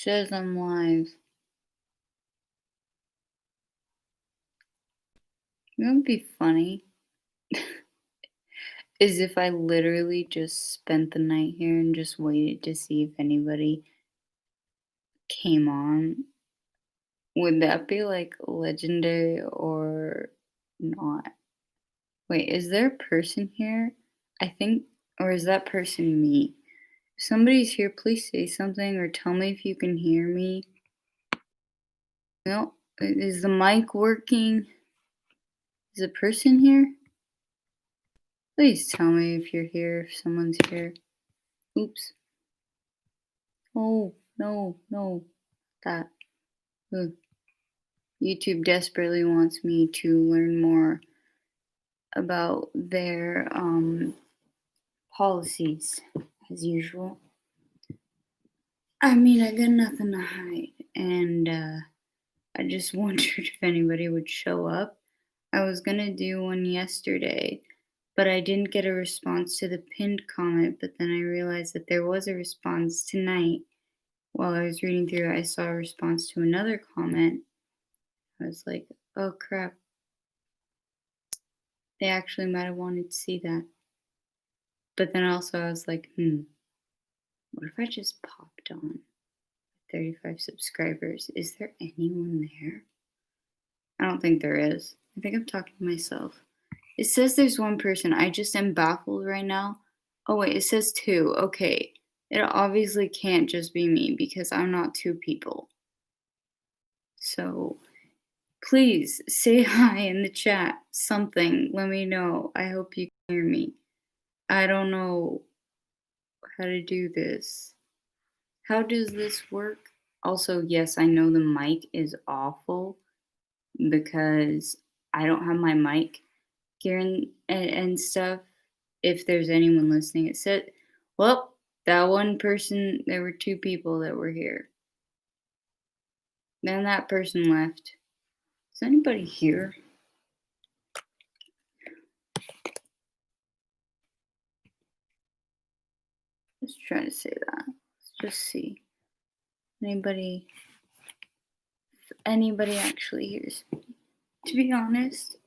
Says I'm live. You know what'd be funny? Is if I literally just spent the night here and just waited to see if anybody came on. Would that be like legendary or not? Wait, is there a person here? I think, or is that person me? If somebody's here, please say something or tell me if you can hear me. No, is the mic working? Is a person here? Please tell me if you're here, if someone's here. Oops. Oh, no. That. Ugh. YouTube desperately wants me to learn more about their policies, as usual. I mean, I got nothing to hide, and I just wondered if anybody would show up. I was gonna do one yesterday, but I didn't get a response to the pinned comment, but then I realized that there was a response tonight. While I was reading through it, I saw a response to another comment. I was like, oh crap, they actually might have wanted to see that. But then also I was like, what if I just popped on 35 subscribers? Is there anyone there? I don't think there is. I think I'm talking to myself. It says there's one person. I just am baffled right now. Oh wait, it says two. Okay. It obviously can't just be me because I'm not two people. So please say hi in the chat. Something. Let me know. I hope you can hear me. I don't know how to do this. How does this work? Also, yes, I know the mic is awful because I don't have my mic gear and stuff. If there's anyone listening, it said, well, that one person, there were two people that were here. Then that person left. Is anybody here? Let's try to say that. Let's just see. Anybody actually hears me? To be honest,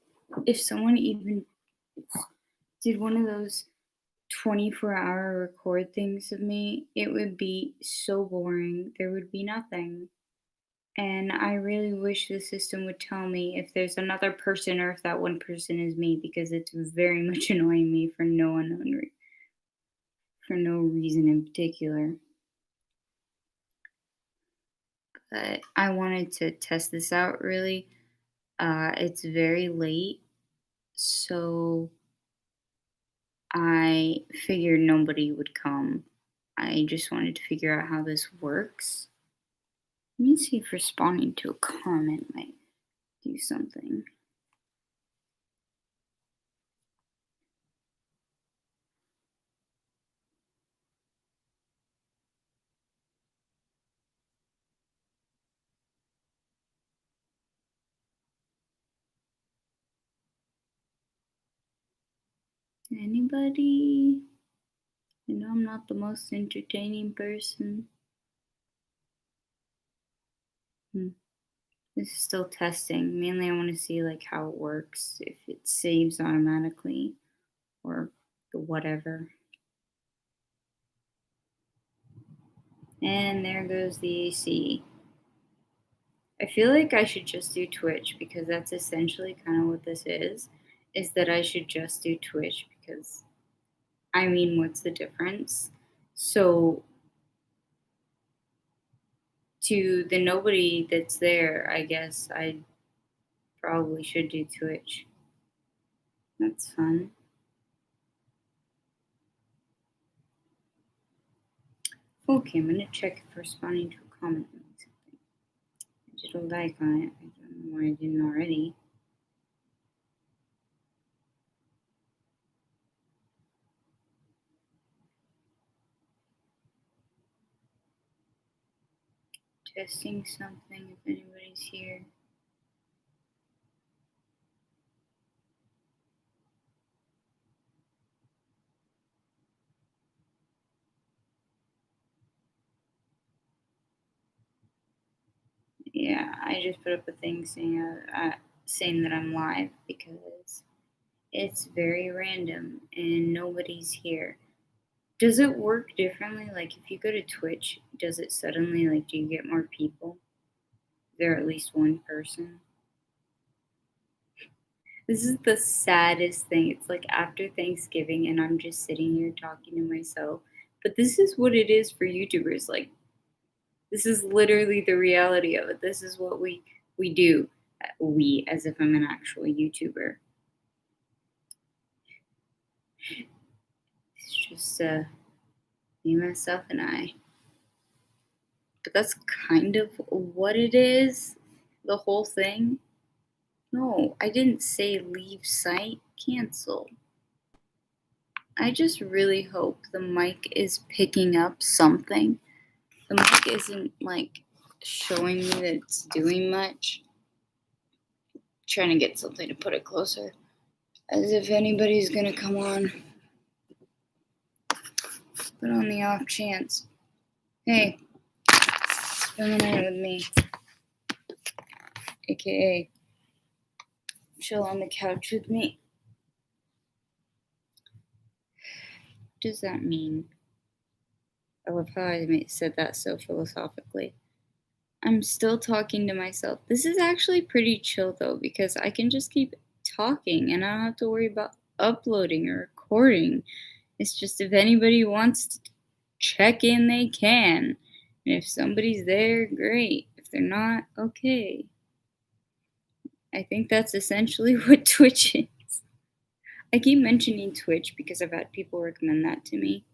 if someone even did one of those 24-hour record things of me, it would be so boring. There would be nothing. And I really wish the system would tell me if there's another person or if that one person is me, because it's very much annoying me for no reason in particular. But I wanted to test this out really. It's very late, so I figured nobody would come. I just wanted to figure out how this works. Let me see if responding to a comment might do something. Anybody? I know I'm not the most entertaining person. This is still testing. Mainly I want to see like how it works, if it saves automatically or whatever. And there goes the AC. I feel like I should just do Twitch because that's essentially kind of what this is that I should just do Twitch because, I mean, what's the difference? So to the nobody that's there, I guess I probably should do Twitch. That's fun. Okay, I'm gonna check if responding to a comment means something. I did a like on it. I don't know why I didn't already. Testing something if anybody's here. Yeah, I just put up a thing saying that I'm live because it's very random and nobody's here. Does it work differently? Like if you go to Twitch, does it suddenly like do you get more people? Is there at least one person? This is the saddest thing. It's like after Thanksgiving and I'm just sitting here talking to myself. But this is what it is for YouTubers. Like this is literally the reality of it. This is what we do. We, as if I'm an actual YouTuber. It's just me, myself, and I. But that's kind of what it is. The whole thing. No, I didn't say leave site, cancel. I just really hope the mic is picking up something. The mic isn't like showing me that it's doing much. Trying to get something to put it closer. As if anybody's gonna come on. But on the off chance. Hey, spend the night with me. AKA, chill on the couch with me. What does that mean? I love how I said that so philosophically. I'm still talking to myself. This is actually pretty chill though, because I can just keep talking and I don't have to worry about uploading or recording. It's just if anybody wants to check in, they can. And if somebody's there, great. If they're not, okay. I think that's essentially what Twitch is. I keep mentioning Twitch because I've had people recommend that to me.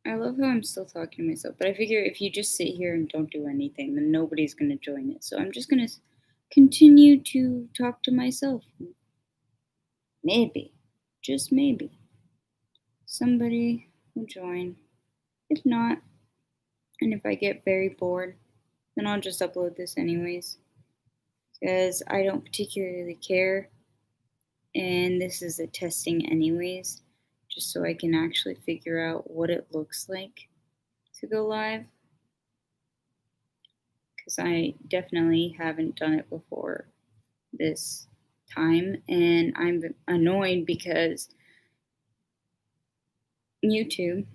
I love how I'm still talking to myself, but I figure if you just sit here and don't do anything, then nobody's going to join it. So I'm just going to continue to talk to myself. Maybe, just maybe, somebody will join. If not, and if I get very bored, then I'll just upload this anyways. Because I don't particularly care. And this is a testing anyways, just so I can actually figure out what it looks like to go live. Because I definitely haven't done it before this time, and I'm annoyed because YouTube,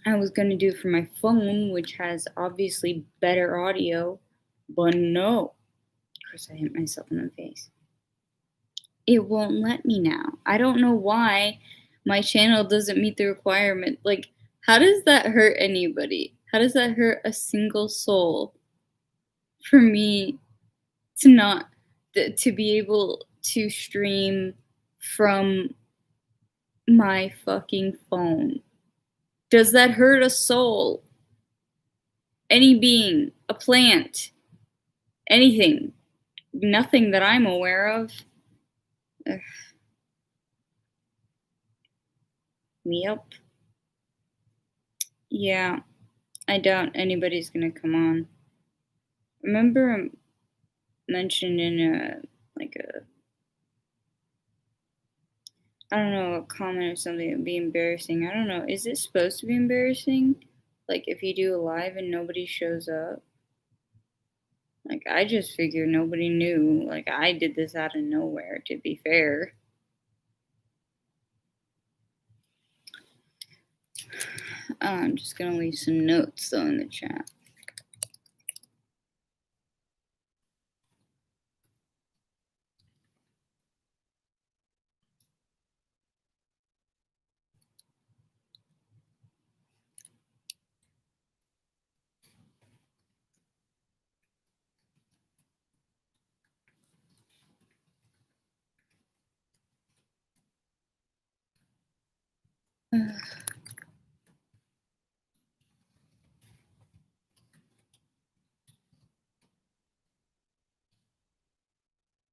I was going to do it for my phone, which has obviously better audio, but no. Of course, I hit myself in the face. It won't let me now. I don't know why my channel doesn't meet the requirement. Like, how does that hurt anybody? How does that hurt a single soul for me to not to be able to stream from my fucking phone? Does that hurt a soul? Any being, a plant, anything? Nothing that I'm aware of. Ugh. Yep. Yeah, I doubt anybody's gonna come on. Remember mentioned in a like a I don't know, a comment or something that would be embarrassing. I don't know. Is it supposed to be embarrassing? Like if you do a live and nobody shows up? Like I just figured nobody knew. Like I did this out of nowhere, to be fair. I'm just gonna leave some notes though in the chat.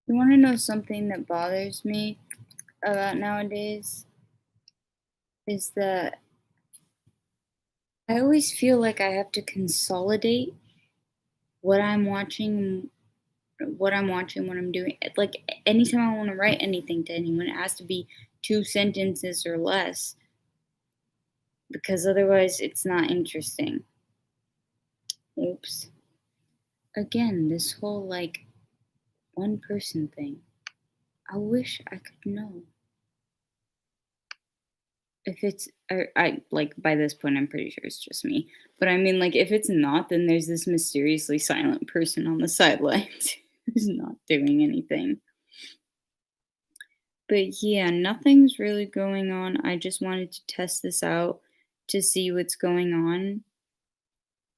You want to know something that bothers me about nowadays? Is that I always feel like I have to consolidate what I'm watching, what I'm doing. Like anytime I want to write anything to anyone, it has to be 2 sentences or less because otherwise it's not interesting. Oops. again, this whole like one person thing. I wish I could know if it's. I like by this point, I'm pretty sure it's just me. But I mean, like, if it's not, then there's this mysteriously silent person on the sidelines who's not doing anything. But yeah, nothing's really going on. I just wanted to test this out to see what's going on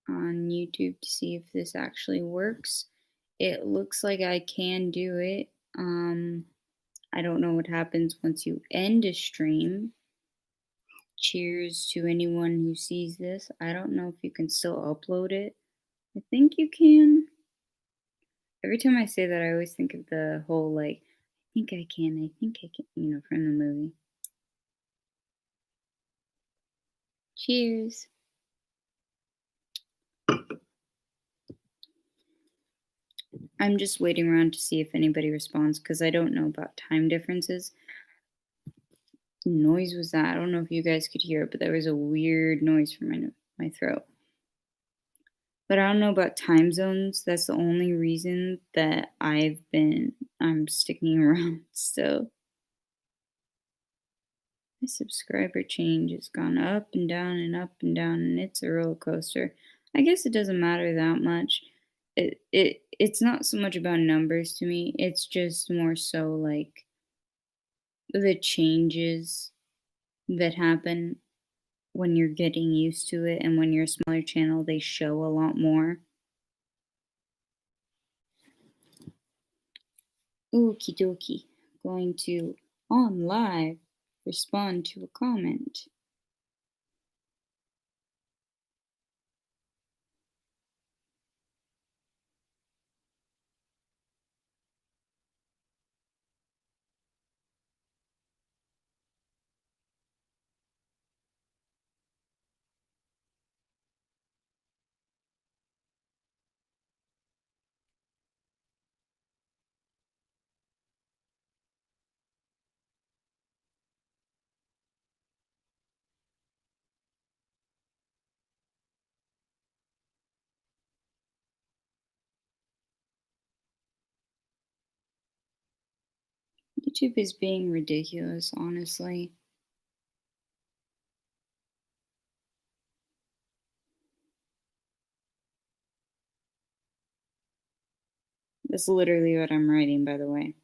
YouTube to see if this actually works. It looks like I can do it. I don't know what happens once you end a stream. Cheers to anyone who sees this. I don't know if you can still upload it. I think you can. Every time I say that, I always think of the whole like, I think I can, from the movie. Cheers. I'm just waiting around to see if anybody responds because I don't know about time differences. Noise was that? I don't know if you guys could hear it, but there was a weird noise from my throat. But I don't know about time zones. That's the only reason that I'm sticking around still. My subscriber change has gone up and down and up and down, and it's a roller coaster. I guess it doesn't matter that much. It's not so much about numbers to me. It's just more so like the changes that happen when you're getting used to it, and when you're a smaller channel, they show a lot more. Okie dokie. Going to on live respond to a comment. YouTube is being ridiculous, honestly. That's literally what I'm writing, by the way.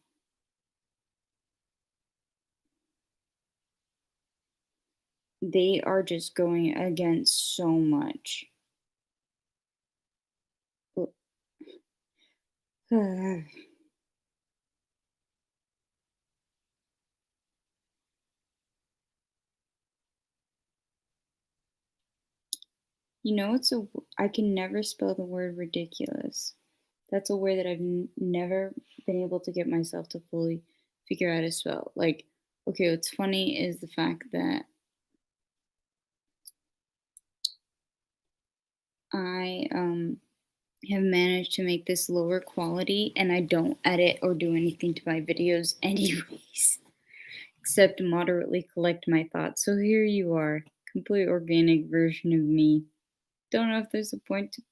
They are just going against so much. I can never spell the word ridiculous. That's a word that I've never been able to get myself to fully figure out how to spell. Like, okay, what's funny is the fact that I have managed to make this lower quality, and I don't edit or do anything to my videos anyways, except moderately collect my thoughts. So here you are, complete organic version of me. Don't know if there's a point to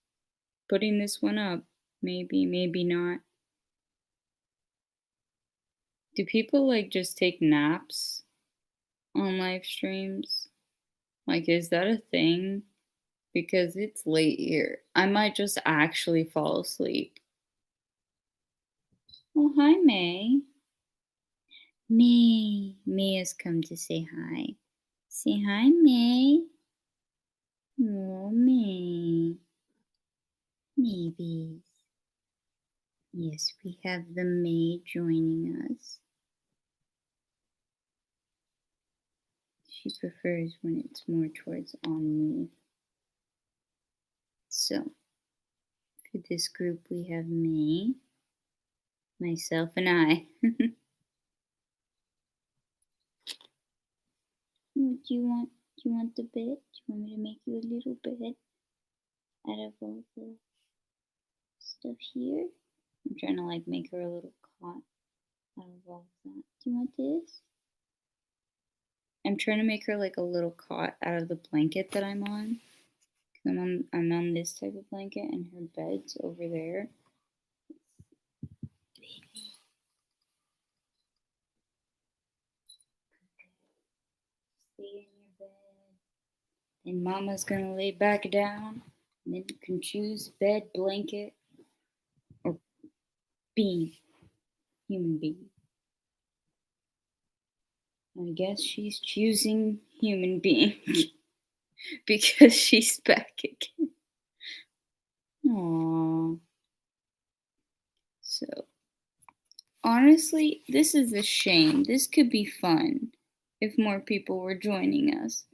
putting this one up. Maybe, maybe not. Do people like just take naps on live streams? Like, is that a thing? Because it's late here. I might just actually fall asleep. Oh, hi, May. May has come to say hi. Say hi, May. Oh, May. Maybe. Yes, we have the May joining us. She prefers when it's more towards on me. So, for this group, we have May, myself, and I. What do you want? Do you want the bed? Do you want me to make you a little bed out of all the stuff here? I'm trying to like make her a little cot out of all of that. Do you want this? I'm trying to make her like a little cot out of the blanket that I'm on, I'm on this type of blanket, and her bed's over there. Stay in your bed. And Mama's gonna lay back down, and then you can choose bed, blanket, or being human being. I guess she's choosing human being because she's back again. Aww. So, honestly, this is a shame. This could be fun if more people were joining us.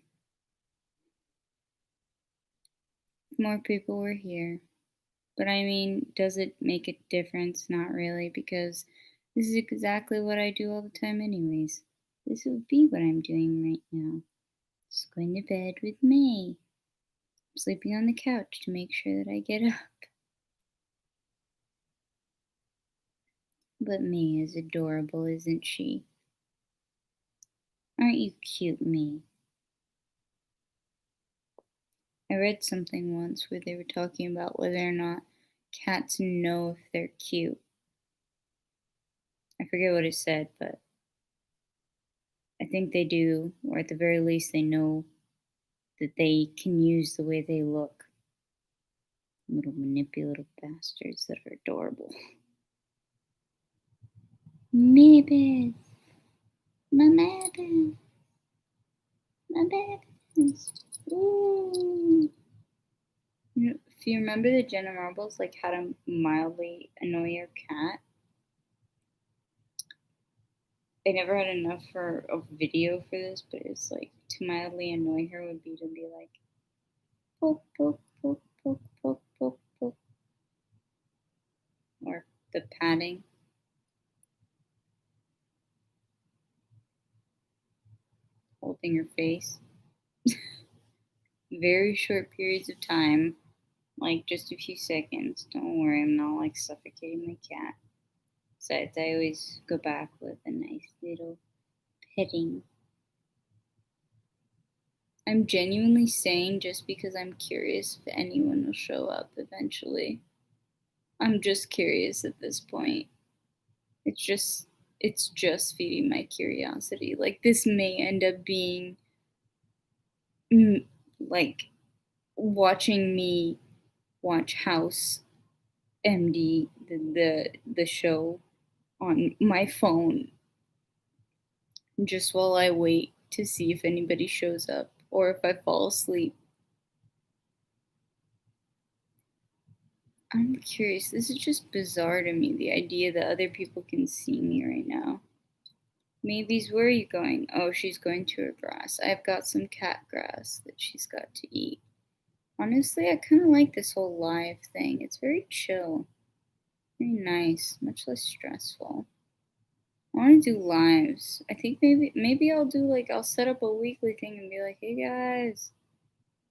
If more people were here. But I mean, does it make a difference? Not really, because this is exactly what I do all the time, anyways. This would be what I'm doing right now. Just going to bed with May. Sleeping on the couch to make sure that I get up. But May is adorable, isn't she? Aren't you cute, May? I read something once where they were talking about whether or not cats know if they're cute. I forget what it said, but I think they do, or at the very least, they know that they can use the way they look. Little manipulative bastards that are adorable. Maybe. My babies. My babies. Ooh. If you remember the Jenna Marbles, like how to mildly annoy your cat, I never had enough for a video for this, but it's like to mildly annoy her would be to be like poke, poke, poke, poke, poke, poke, poke, or the patting, holding her face. Very short periods of time, like just a few seconds. Don't worry, I'm not like suffocating my cat. Besides, I always go back with a nice little petting. I'm genuinely saying just because I'm curious if anyone will show up eventually. I'm just curious at this point. It's just it's just feeding my curiosity. Like this may end up being like watching me watch House MD the show on my phone just while I wait to see if anybody shows up or if I fall asleep. I'm curious. This is just bizarre to me, the idea that other people can see me right now. Maybe's, where are you going? Oh, she's going to her grass. I've got some cat grass that she's got to eat. Honestly, I kind of like this whole live thing. It's very chill. Very nice. Much less stressful. I want to do lives. I think maybe I'll do like I'll set up a weekly thing and be like, hey guys,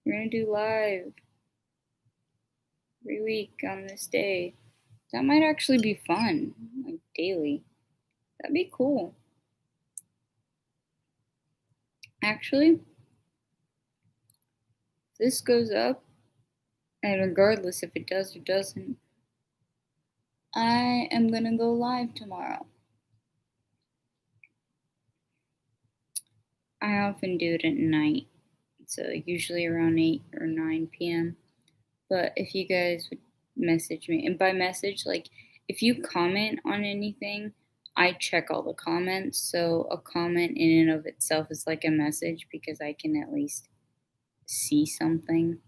we're gonna do live every week on this day. That might actually be fun, like daily. That'd be cool. Actually, if this goes up, and regardless if it does or doesn't, I am gonna go live tomorrow. I often do it at night, so usually around 8 or 9 p.m. But if you guys would message me, and by message, like if you comment on anything, I check all the comments. So a comment in and of itself is like a message because I can at least see something.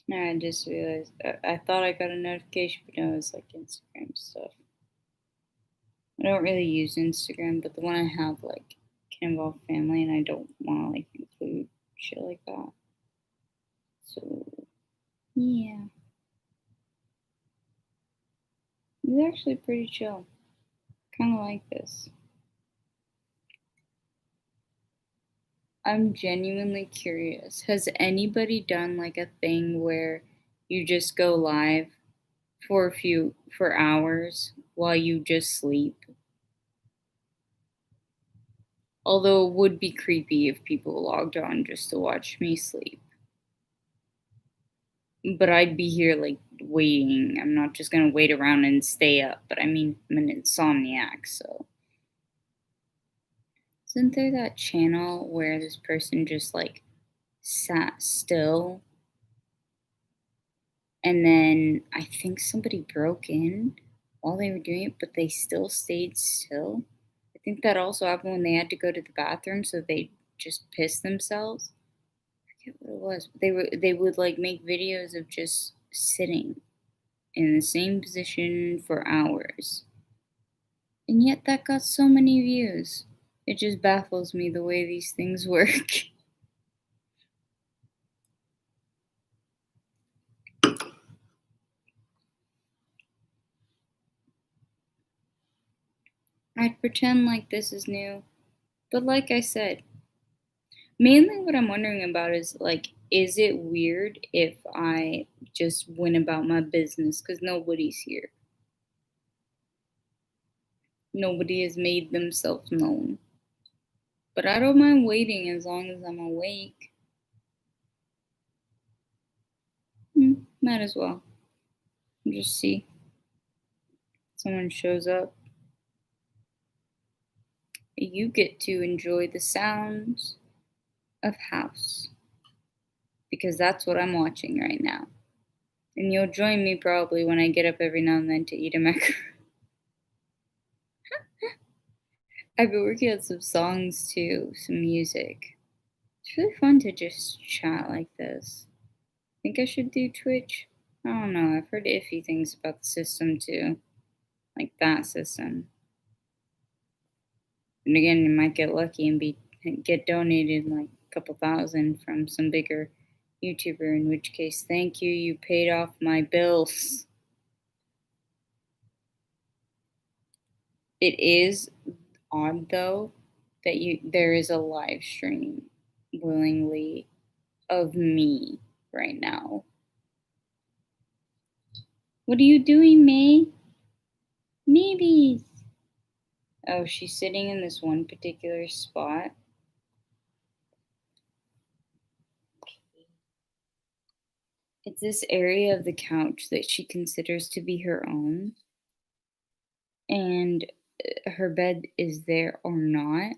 No, I just realized I thought I got a notification, but no, it was like Instagram stuff. I don't really use Instagram, but the one I have like can involve family, and I don't want to like include shit like that. So yeah, it's actually pretty chill. Kind of like this. I'm genuinely curious. Has anybody done like a thing where you just go live for hours while you just sleep. Although it would be creepy if people logged on just to watch me sleep. But I'd be here like waiting. I'm not just gonna wait around and stay up. But I mean, I'm an insomniac, so. Isn't there that channel where this person just like sat still and then I think somebody broke in while they were doing it, but they still stayed still? I think that also happened when they had to go to the bathroom, so they just pissed themselves. I forget what it was. They would like make videos of just sitting in the same position for hours. And yet that got so many views. It just baffles me the way these things work. I'd pretend like this is new, but like I said, mainly what I'm wondering about is like, is it weird if I just went about my business because nobody's here? Nobody has made themselves known. But I don't mind waiting as long as I'm awake. Might as well. Just see. Someone shows up. You get to enjoy the sounds of house. Because that's what I'm watching right now. And you'll join me probably when I get up every now and then to eat a macaroni. I've been working on some songs too, some music. It's really fun to just chat like this. Think I should do Twitch? I don't know. I've heard iffy things about the system too. Like that system. And again, you might get lucky and get donated like a couple thousand from some bigger YouTuber, in which case, thank you. You paid off my bills. It is odd though that there is a live stream willingly of me right now. What are you doing, May? Maybe. Oh, she's sitting in this one particular spot. It's this area of the couch that she considers to be her own. And her bed is there or not,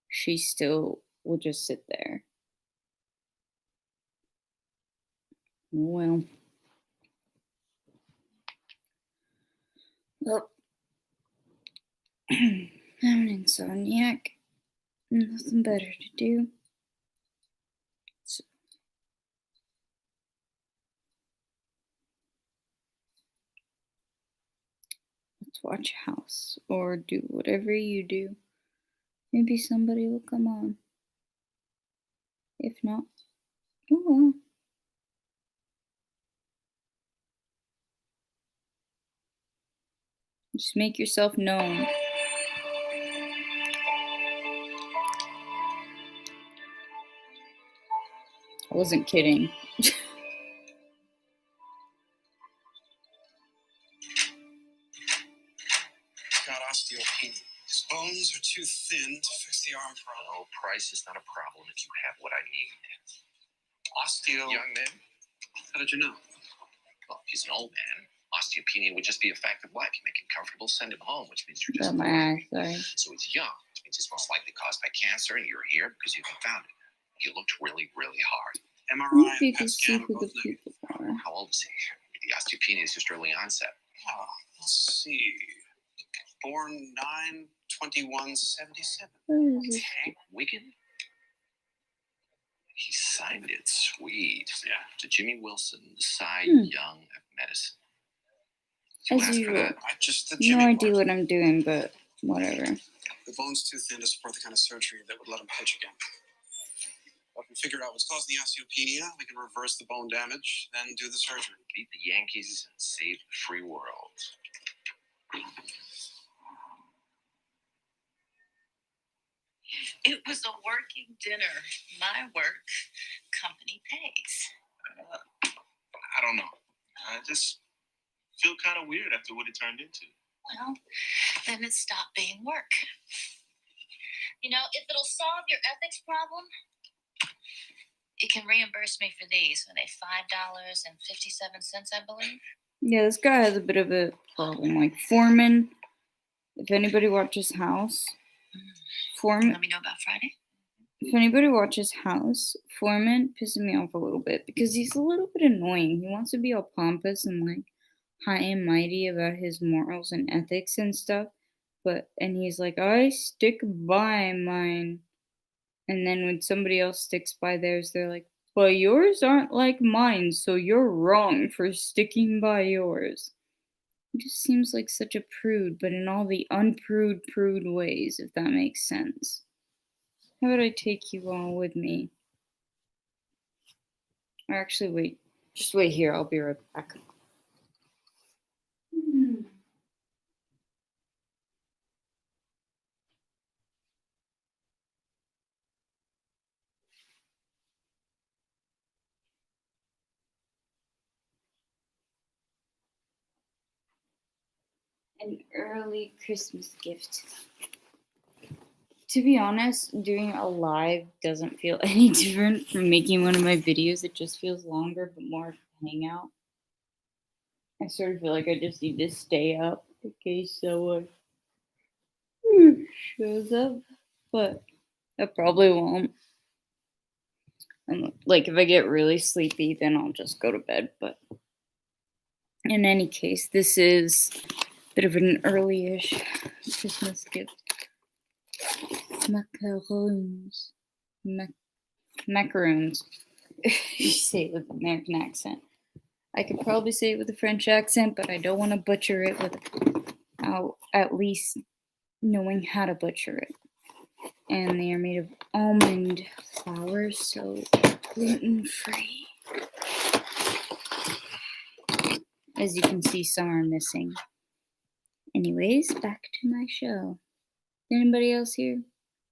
she still will just sit there. Well, I'm an insomniac. Nothing better to do. So, let's watch House or do whatever you do. Maybe somebody will come on. If not, oh well. Just make yourself known. I wasn't kidding. Got osteopenia. His bones are too thin to fix the arm problem. Oh, price is not a problem if you have what I need. Young man? How did you know? Well, he's an old man. Osteopenia would just be a fact of life. You make him comfortable, send him home, which means you're just... my eye, sorry. So he's young, which means it's most likely caused by cancer, and you're here because you can found it. He looked really, really hard. MRI You and can PET see scan who were the both people negative. are. How old is he? The osteopenia is just early onset. Oh, let's see. Born 9/21/77. What is this? Hank Wigan? He signed it. Sweet. Yeah. To Jimmy Wilson, the Cy Young of medicine. As ask for usual. that? Just the No Jimmy idea part. what I'm doing, but whatever. The bone's too thin to support the kind of surgery that would let him pitch again. If we figure out what's causing the osteopenia, we can reverse the bone damage, then do the surgery. Beat the Yankees and save the free world. It was a working dinner. My work, company pays. I don't know. I just feel kind of weird after what it turned into. Well, then it stopped being work. You know, if it'll solve your ethics problem, you can reimburse me for these. Are they $5.57, I believe? Yeah, this guy has a bit of a problem. Like Foreman, if anybody watches House, Foreman. Let me know about Friday. If anybody watches House, Foreman pisses me off a little bit because he's a little bit annoying. He wants to be all pompous and like high and mighty about his morals and ethics and stuff, and he's like, I stick by mine. And then when somebody else sticks by theirs, they're like, but yours aren't like mine, so you're wrong for sticking by yours. He just seems like such a prude, but in all the unprude prude ways, if that makes sense. How about I take you all with me? Or actually, wait. Just wait here. I'll be right back. An early Christmas gift. To be honest, doing a live doesn't feel any different from making one of my videos. It just feels longer, but more of a hangout. I sort of feel like I just need to stay up in case someone shows up, but I probably won't. And like if I get really sleepy, then I'll just go to bed. But in any case, this is a bit of an early-ish Christmas gift. Macaroons. Macaroons. You say it with an American accent. I could probably say it with a French accent, but I don't want to butcher it without at least knowing how to butcher it. And they are made of almond flour, so gluten-free. As you can see, some are missing. Anyways, back to my show. Anybody else here?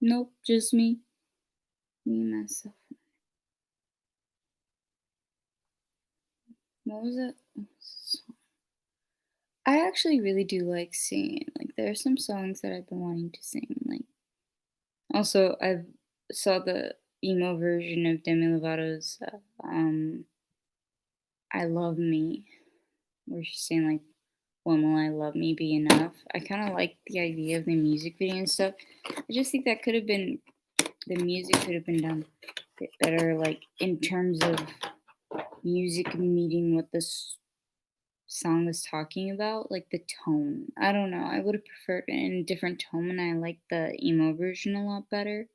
Nope, just me. Me and myself. What was it? I actually really do like singing. Like, there are some songs that I've been wanting to sing. Like, also, I saw the emo version of Demi Lovato's I Love Me, where she's saying, like, when will I love me be enough? I kind of like the idea of the music video and stuff. I just think that the music could have been done a bit better, like, in terms of music meeting what this song was talking about, like the tone. I don't know. I would have preferred it in a different tone, and I like the emo version a lot better.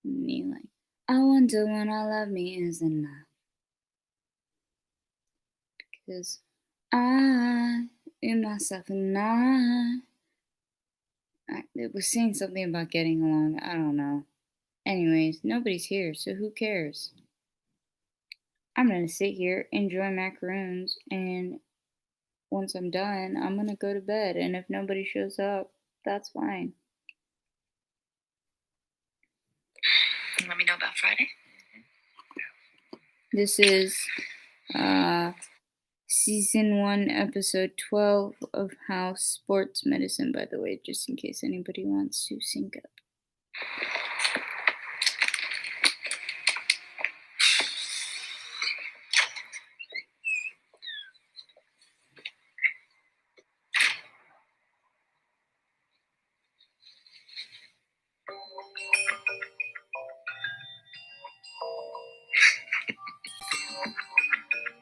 Me like, I wonder when I love me is enough. Because I, in myself, and it was saying something about getting along. I don't know. Anyways, nobody's here, so who cares? I'm gonna sit here, enjoy macaroons, and once I'm done, I'm gonna go to bed. And if nobody shows up, that's fine. Let me know about Friday. This is season 1, episode 12 of House Sports Medicine, by the way, just in case anybody wants to sync up.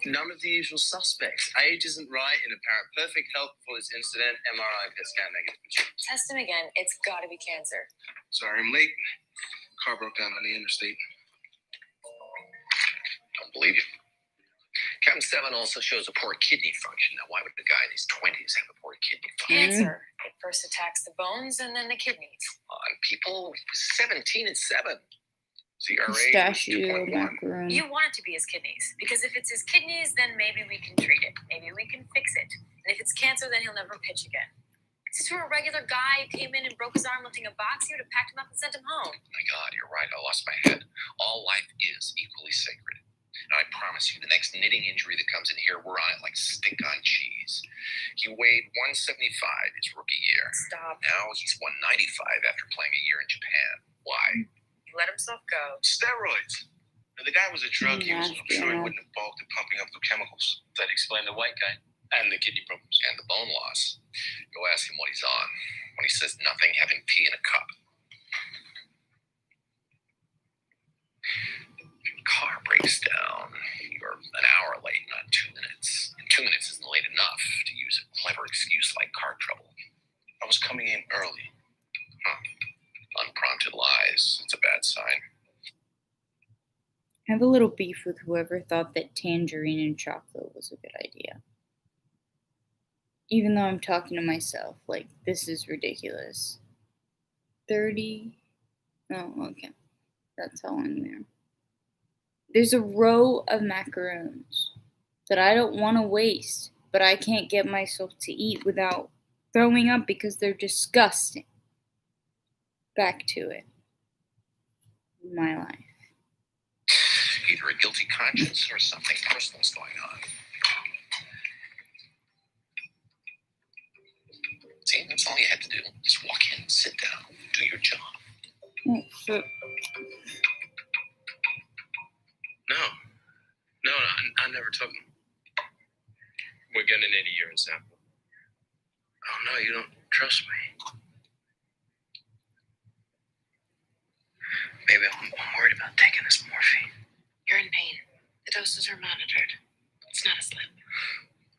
None of the usual suspects. Age isn't right, in apparent perfect health before this incident. MRI, PET scan negative. Test him again. It's got to be cancer. Sorry, I'm late. Car broke down on the interstate. Don't believe you. Count 7 also shows a poor kidney function. Now, why would a guy in his 20s have a poor kidney function? Cancer. It first attacks the bones and then the kidneys. On people 17 and 7. CRA Pistachio 2.1. macaron. You want it to be his kidneys, because if it's his kidneys, then maybe we can treat it. Maybe we can fix it. And if it's cancer, then he'll never pitch again. This is from a regular guy who came in and broke his arm lifting a box. He would have packed him up and sent him home. My God, you're right. I lost my head. All life is equally sacred. And I promise you, the next knitting injury that comes in here, we're on it like stink on cheese. He weighed 175 his rookie year. Stop. Now he's 195 after playing a year in Japan. Why? He let himself go. Steroids. If the guy was a drug user, I'm sure he Yeah. wouldn't have balked at pumping up the chemicals. That explained the white guy and the kidney problems. And the bone loss. Go ask him what he's on. When he says nothing, have him pee in a cup. If your car breaks down, you're an hour late, not 2 minutes. And 2 minutes isn't late enough to use a clever excuse like car trouble. I was coming in early. Unprompted lies. It's a bad sign. I have a little beef with whoever thought that tangerine and chocolate was a good idea. Even though I'm talking to myself, like, this is ridiculous. 30? Oh, okay. That's how I'm there. There's a row of macaroons that I don't want to waste, but I can't get myself to eat without throwing up because they're disgusting. Back to it. My life. Either a guilty conscience or something personal's going on. See, that's all you had to do. Just walk in, sit down, do your job. Oh, so No, I never took them. We're getting an 80-year sample. Oh, no, you don't trust me. Maybe I'm worried about taking this morphine. You're in pain. The doses are monitored. It's not a slip.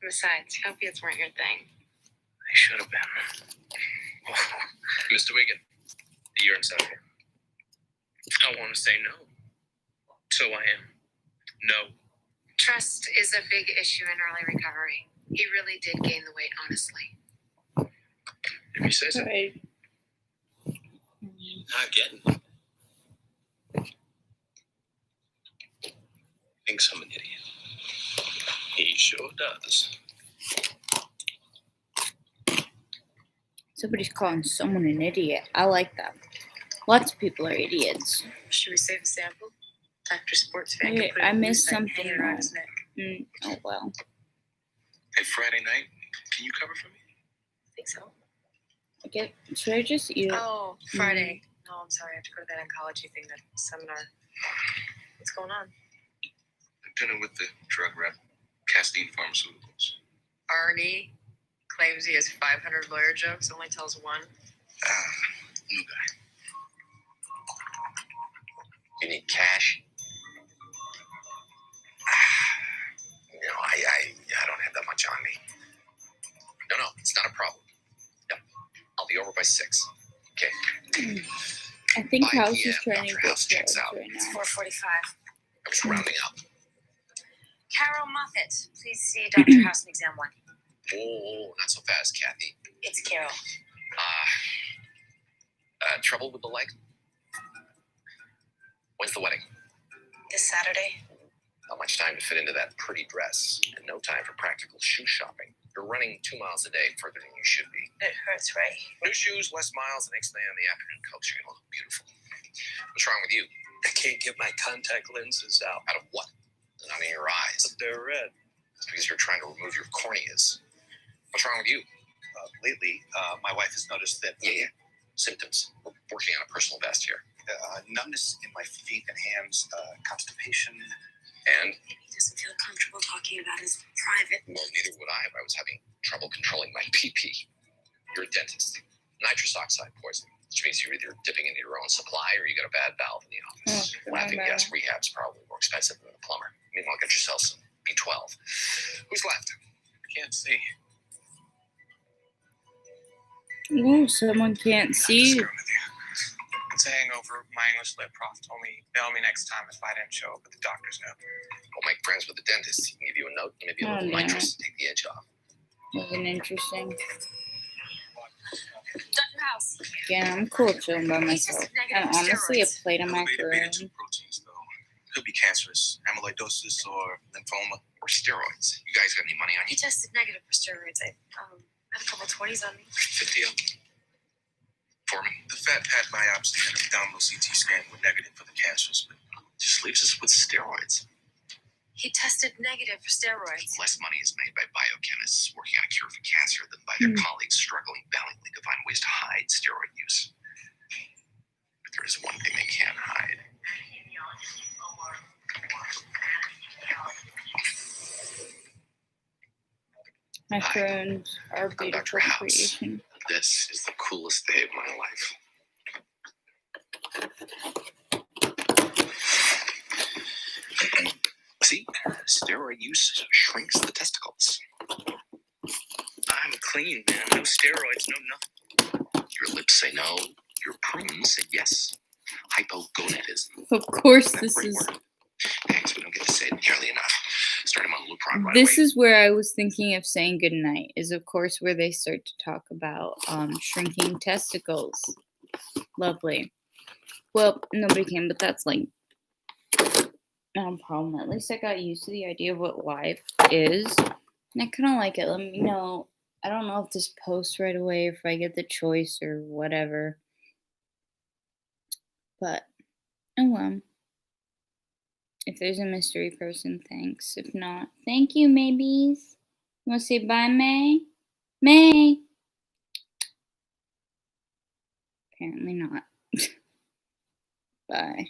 Besides, opiates weren't your thing. They should have been. Mr. Wiggin, the urine sample. I want to say no. So I am. No. Trust is a big issue in early recovery. He really did gain the weight, honestly. If you say so. sorry. Not getting it. Thinks I'm an idiot. He sure does. Somebody's calling someone an idiot. I like that. Lots of people are idiots. Should we save a sample? Dr. Sports fan Wait, can put it I in missed his neck, something hanging around wrong. his neck. Oh well. Hey, Friday night, can you cover for me? I think so. Should I just eat it? Oh, Friday. No, I'm sorry. I have to go to that oncology thing, that seminar. What's going on? Dinner with the drug rep, Castine Pharmaceuticals. Arnie claims he has 500 lawyer jokes, only tells one. New guy. You need cash? I don't have that much on me. No, it's not a problem. No, I'll be over by 6. Okay. I think 5 House p.m. is trying to after get House checks drugs out. right It's now. 4:45. I was rounding up. Carol Moffat, please see Dr. House in exam 1. Oh, not so fast, Kathy. It's Carol. Trouble with the leg? When's the wedding? This Saturday. Not much time to fit into that pretty dress, and no time for practical shoe shopping. You're running 2 miles a day further than you should be. It hurts, right? New shoes, less miles, the next day on the afternoon coach, you're gonna look beautiful. What's wrong with you? I can't get my contact lenses out. Out of what? Out of your eyes. They're red. It's because you're trying to remove your corneas. What's wrong with you? Lately, my wife has noticed that Yeah. Symptoms. We're working on a personal best here. numbness in my feet and hands, constipation. And He doesn't feel comfortable talking about his private. well, neither would I if I was having trouble controlling my PP. You're a dentist. Nitrous oxide poisoning, which means you're either dipping into your own supply or you got a bad valve in the office. Oh, Laughing, wow. yes, rehab's probably more expensive than a plumber. Meanwhile, get yourself some B12. Who's left? Can't see. Ooh, someone can't see. Screw with you. It's a hangover. My English lit prof told me bail me next time if I didn't show up at the doctor's note. Go make friends with the dentist. He can give you a note, maybe a Oh, little no. nitrous to take the edge off. Wasn't interesting. Dr. House. Yeah, I'm cool chilling by He's just myself. negative And honestly, a steroids. plate of Elevated macaroni. beta-2 proteins, though. Could be cancerous, amyloidosis, or lymphoma. Or steroids. You guys got any money on He you? tested negative for steroids. I had a couple 20s on me. 50 of them. Foreman? The fat pad biopsy and abdominal CT scan were negative for the cancers, but Just leaves us with steroids. He tested negative for steroids. Less money is made by biochemists working on a cure for cancer than by their colleagues struggling valiantly to find ways to hide steroid use. But there is one thing they can't hide. My friends are I'm Dr. beautiful House. creation. This is the coolest day of my life. See, steroid use shrinks the testicles. I'm clean, man. No steroids, no nothing. Your lips say no. Your prunes say yes. Hypogonadism. Of course, That this great is. word. Thanks, we don't get to say it nearly enough. Start him on Lupron right This away. is where I was thinking of saying goodnight. Is of course where they start to talk about shrinking testicles. Lovely. Well, nobody came, but that's like not a problem. At least I got used to the idea of what life is, and I kind of like it. Let me know. I don't know if this posts right away, if I get the choice or whatever. But oh well. If there's a mystery person, thanks. If not, thank you, maybes. You want to say bye, May? May? Apparently not. Bye.